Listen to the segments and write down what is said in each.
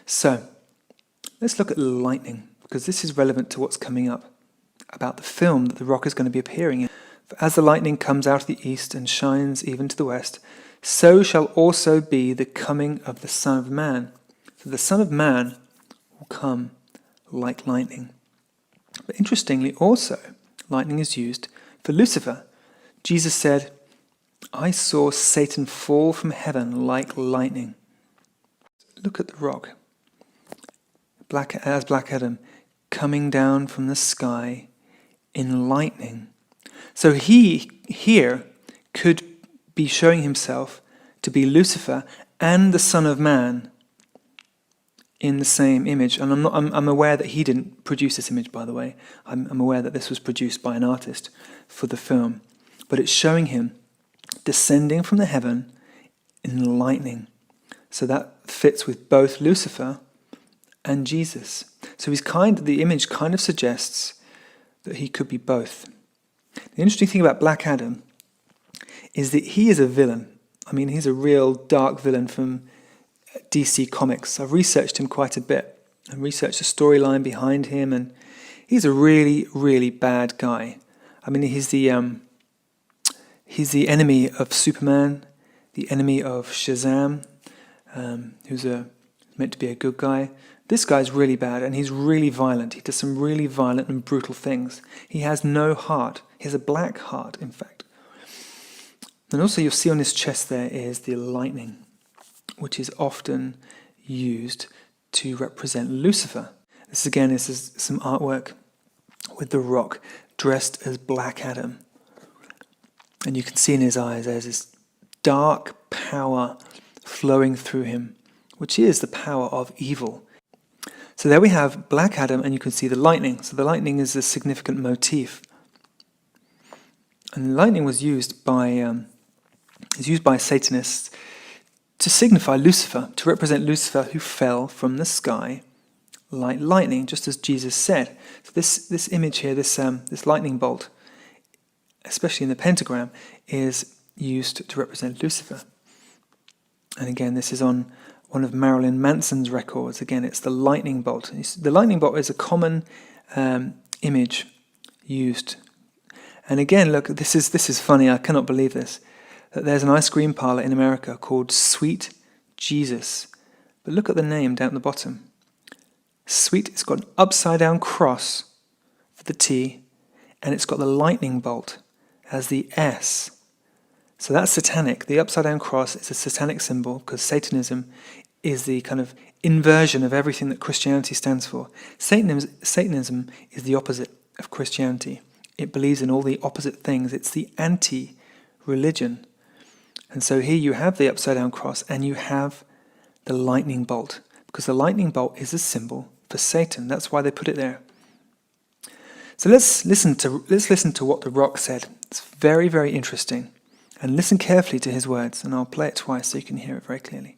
So, let's look at lightning, because this is relevant to what's coming up about the film that the rock is going to be appearing in. For as the lightning comes out of the east and shines even to the west, so shall also be the coming of the Son of Man. For the Son of Man will come like lightning. But interestingly also, lightning is used for Lucifer. Jesus said, I saw Satan fall from heaven like lightning. Look at the rock, Black Adam, coming down from the sky in lightning. So he here could be showing himself to be Lucifer and the Son of Man in the same image. And I'm aware that he didn't produce this image, by the way. I'm aware that this was produced by an artist for the film. But it's showing him descending from the heaven in lightning. So that fits with both Lucifer and Jesus. So the image kind of suggests that he could be both. The interesting thing about Black Adam is that he is a villain. I mean, he's a real dark villain from DC Comics. I've researched him quite a bit and researched the storyline behind him, and he's a really, really bad guy. I mean, he's the enemy of Superman, the enemy of Shazam, who's meant to be a good guy. This guy's really bad, and he's really violent. He does some really violent and brutal things. He has no heart. He has a black heart, in fact. And also you'll see on his chest there is the lightning, which is often used to represent Lucifer. This again is some artwork with the rock dressed as Black Adam. And you can see in his eyes there's this dark power flowing through him, which is the power of evil. So there we have Black Adam, and you can see the lightning. So the lightning is a significant motif. And the lightning was used by Satanists to signify Lucifer, to represent Lucifer who fell from the sky like lightning, just as Jesus said. So this image here, this lightning bolt, especially in the pentagram, is used to represent Lucifer. And again, this is on one of Marilyn Manson's records. Again, it's the lightning bolt. The lightning bolt is a common image used. And again, look, this is funny. I cannot believe this. That there's an ice cream parlor in America called Sweet Jesus. But look at the name down at the bottom. Sweet, it's got an upside down cross for the T, and it's got the lightning bolt as the S. So that's satanic. The upside down cross is a satanic symbol because Satanism is the kind of inversion of everything that Christianity stands for. Satanism is the opposite of Christianity. It believes in all the opposite things. It's the anti-religion. And so here you have the upside down cross and you have the lightning bolt, because the lightning bolt is a symbol for Satan. That's why they put it there. So let's listen to what the rock said. It's very, very interesting. And listen carefully to his words, and I'll play it twice so you can hear it very clearly.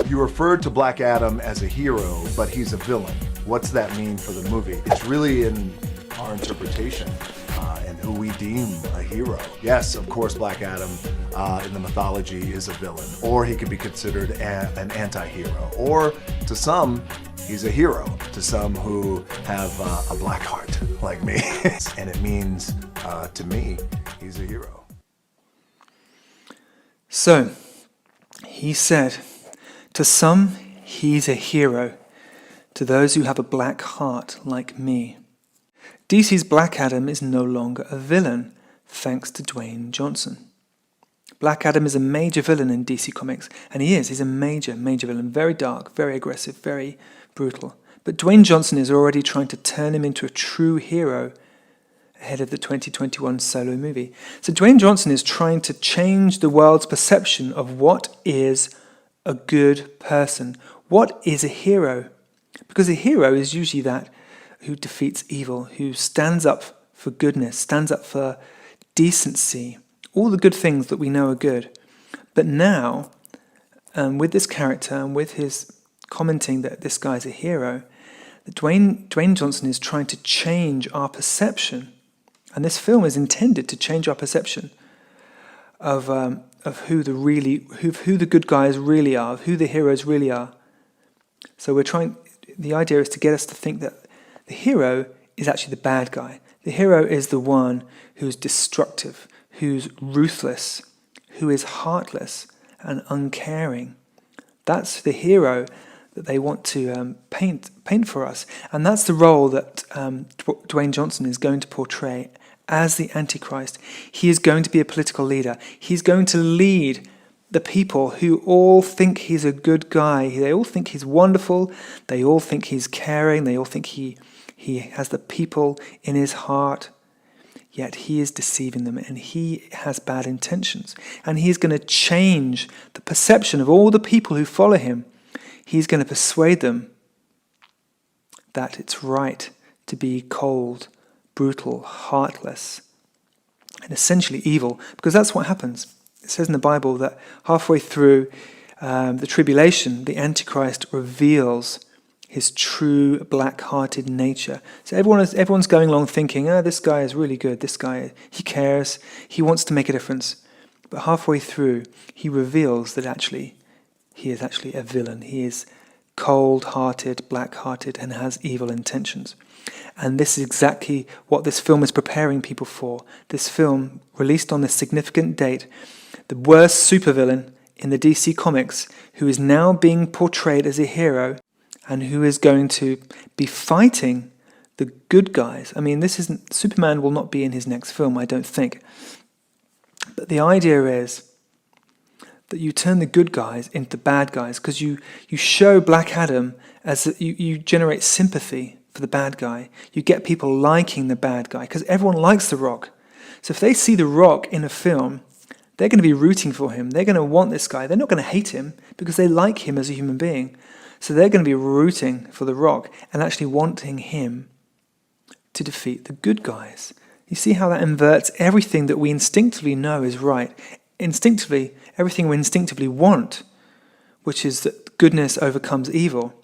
You referred to Black Adam as a hero, but he's a villain. What's that mean for the movie? It's really in our interpretation and who we deem a hero. Yes, of course, Black Adam in the mythology is a villain, or he could be considered an anti-hero, or to some, he's a hero, to some who have a black heart like me. And it means, to me, he's a hero. So, he said, to some, he's a hero. To those who have a black heart like me. DC's Black Adam is no longer a villain, thanks to Dwayne Johnson. Black Adam is a major villain in DC Comics, and he's a major, major villain. Very dark, very aggressive, very brutal. But Dwayne Johnson is already trying to turn him into a true hero ahead of the 2021 Solo movie. So Dwayne Johnson is trying to change the world's perception of what is a good person. What is a hero? Because a hero is usually that who defeats evil, who stands up for goodness, stands up for decency, all the good things that we know are good. But now, with this character and with his commenting that this guy's a hero, that Dwayne Johnson is trying to change our perception. And this film is intended to change our perception of who the good guys really are, of who the heroes really are. So the idea is to get us to think that the hero is actually the bad guy. The hero is the one who's destructive, who's ruthless, who is heartless and uncaring. That's the hero that they want to paint for us. And that's the role that Dwayne Johnson is going to portray as the Antichrist. He is going to be a political leader. He's going to lead the people who all think he's a good guy. They all think he's wonderful. They all think he's caring. They all think he has the people in his heart. Yet he is deceiving them, and he has bad intentions. And he's going to change the perception of all the people who follow him. He's going to persuade them that it's right to be cold, brutal, heartless, and essentially evil, because that's what happens. It says in the Bible that halfway through the tribulation, the Antichrist reveals his true black-hearted nature. So everyone's going along thinking, this guy is really good, this guy, he cares, he wants to make a difference. But halfway through, he reveals that actually, he is actually a villain. He is cold-hearted, black-hearted, and has evil intentions. And this is exactly what this film is preparing people for. This film, released on this significant date, the worst supervillain in the DC Comics, who is now being portrayed as a hero, and who is going to be fighting the good guys. I mean, Superman will not be in his next film, I don't think. But the idea is that you turn the good guys into bad guys, because you show Black Adam as you generate sympathy for the bad guy. You get people liking the bad guy, because everyone likes The Rock. So if they see The Rock in a film, they're going to be rooting for him. They're going to want this guy. They're not going to hate him because they like him as a human being. So they're going to be rooting for The Rock and actually wanting him to defeat the good guys. You see how that inverts everything that we instinctively know is right. Instinctively, everything we instinctively want, which is that goodness overcomes evil.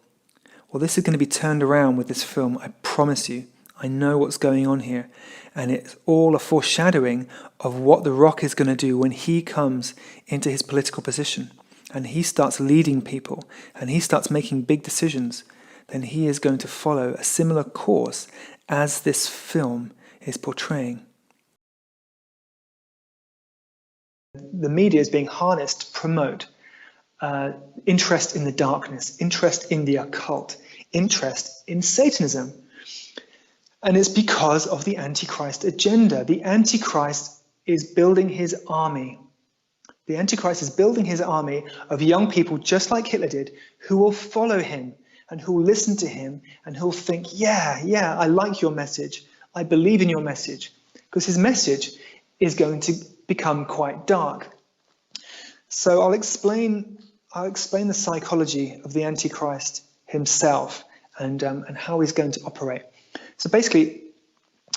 Well, this is going to be turned around with this film, I promise you. I know what's going on here. And it's all a foreshadowing of what The Rock is going to do when he comes into his political position. And he starts leading people, and he starts making big decisions. Then he is going to follow a similar course as this film is portraying. The media is being harnessed to promote interest in the darkness, interest in the occult, interest in Satanism. And it's because of the Antichrist agenda. The Antichrist is building his army. The Antichrist is building his army of young people, just like Hitler did, who will follow him and who will listen to him and who will think, yeah, I like your message. I believe in your message. Because his message is going to become quite dark. So I'll explain the psychology of the Antichrist himself and how he's going to operate. So basically,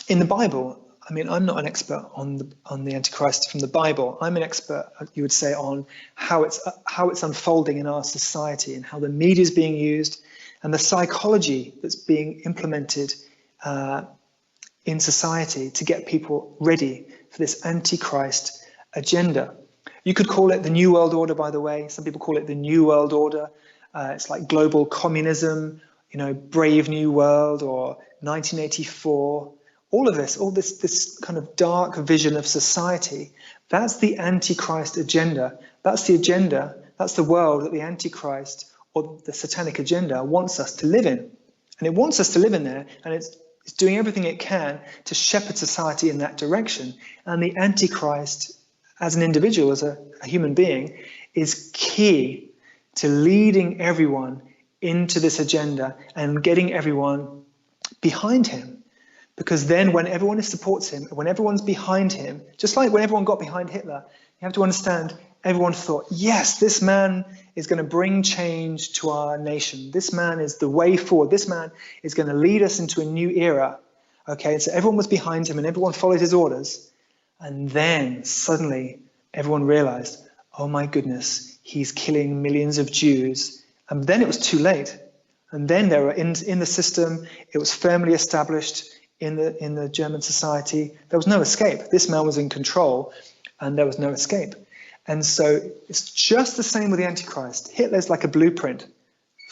in the Bible, I mean, I'm not an expert on the Antichrist from the Bible. I'm an expert, you would say, on how it's unfolding in our society and how the media is being used and the psychology that's being implemented in society to get people ready for this Antichrist agenda. You could call it the New World Order, by the way. Some people call it the New World Order. It's like global communism, Brave New World, or 1984. All of this kind of dark vision of society, that's the Antichrist agenda. That's the agenda, that's the world that the Antichrist or the Satanic agenda wants us to live in. And it wants us to live in there, and it's doing everything it can to shepherd society in that direction. And the Antichrist, as an individual, as a human being, is key to leading everyone into this agenda and getting everyone behind him. Because then when everyone supports him, when everyone's behind him, just like when everyone got behind Hitler, you have to understand, everyone thought, yes, this man is going to bring change to our nation. This man is the way forward. This man is going to lead us into a new era. Okay, so everyone was behind him and everyone followed his orders. And then suddenly everyone realized, oh my goodness, he's killing millions of Jews. And then it was too late. And then they were in the system. It was firmly established in the German society. There was no escape. This man was in control and there was no escape. And so it's just the same with the Antichrist. Hitler's like a blueprint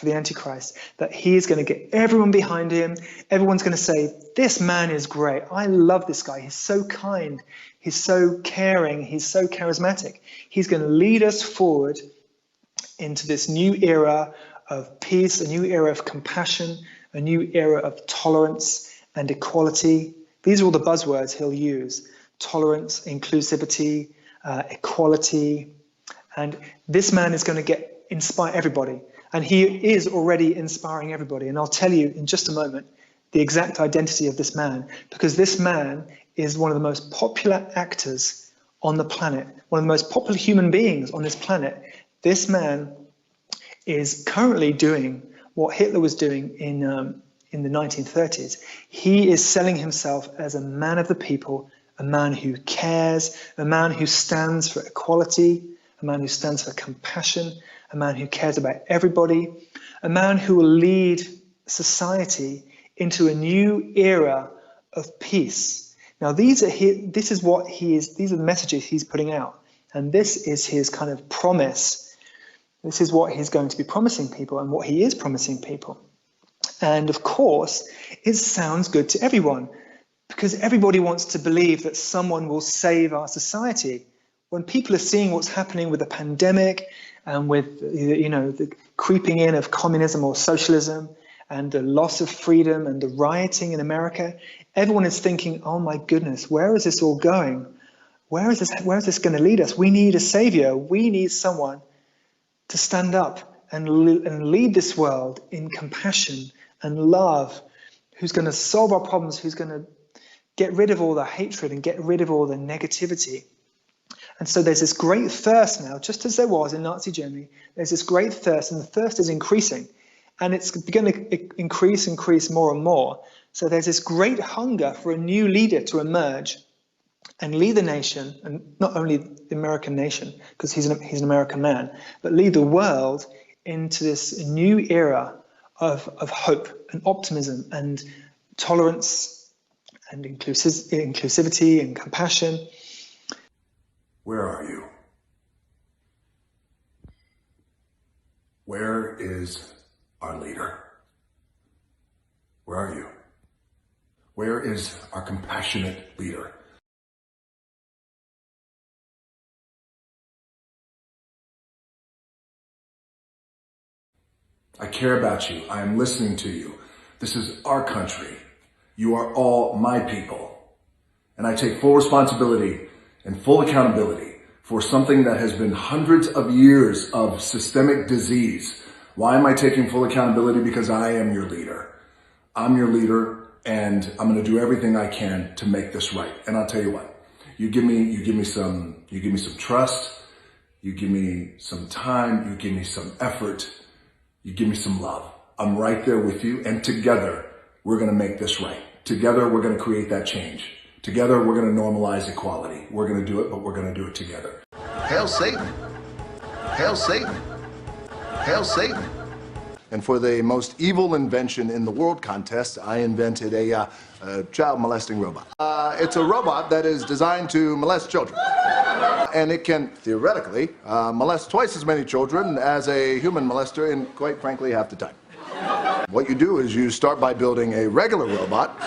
for the Antichrist, that he is going to get everyone behind him. Everyone's going to say, this man is great. I love this guy. He's so kind. He's so caring. He's so charismatic. He's going to lead us forward into this new era of peace, a new era of compassion, a new era of tolerance and equality. These are all the buzzwords he'll use: tolerance, inclusivity, equality. And this man is going to inspire everybody. And he is already inspiring everybody. And I'll tell you in just a moment the exact identity of this man, because this man is one of the most popular actors on the planet, one of the most popular human beings on this planet. This man is currently doing what Hitler was doing in the 1930s. He is selling himself as a man of the people, a man who cares, a man who stands for equality, a man who stands for compassion, a man who cares about everybody, a man who will lead society into a new era of peace. Now, these are the messages he's putting out, and this is his kind of promise. This is what he's going to be promising people and what he is promising people. And of course, it sounds good to everyone, because everybody wants to believe that someone will save our society. When people are seeing what's happening with the pandemic and with the creeping in of communism or socialism and the loss of freedom and the rioting in America, everyone is thinking, oh my goodness, where is this all going? Where is this going to lead us? We need a savior. We need someone to stand up and lead this world in compassion and love, who's going to solve our problems, who's going to get rid of all the hatred and get rid of all the negativity. And so there's this great thirst now, just as there was in Nazi Germany, there's this great thirst, and the thirst is increasing. And it's going to increase more and more. So there's this great hunger for a new leader to emerge and lead the nation, and not only the American nation, because he's an American man, but lead the world into this new era of hope and optimism and tolerance and inclusivity and compassion. Where are you? Where is our leader? Where are you? Where is our compassionate leader? I care about you. I am listening to you. This is our country. You are all my people. And I take full responsibility and full accountability for something that has been hundreds of years of systemic disease. Why am I taking full accountability? Because I am your leader. I'm your leader, and I'm going to do everything I can to make this right. And I'll tell you what, you give me some trust, you give me some time, you give me some effort, you give me some love. I'm right there with you, and together we're going to make this right. Together we're going to create that change. Together we're going to normalize equality. We're going to do it, but we're going to do it together. Hail Satan! Hail Satan! Hail Satan! And for the most evil invention in the world contest, I invented a child molesting robot. It's a robot that is designed to molest children. And it can, theoretically, molest twice as many children as a human molester in, quite frankly, half the time. What you do is you start by building a regular robot,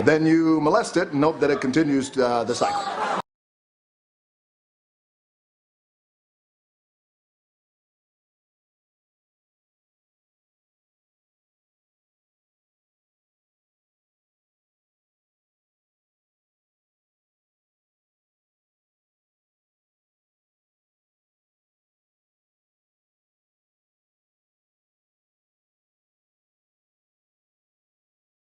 then you molest it and hope that it continues the cycle.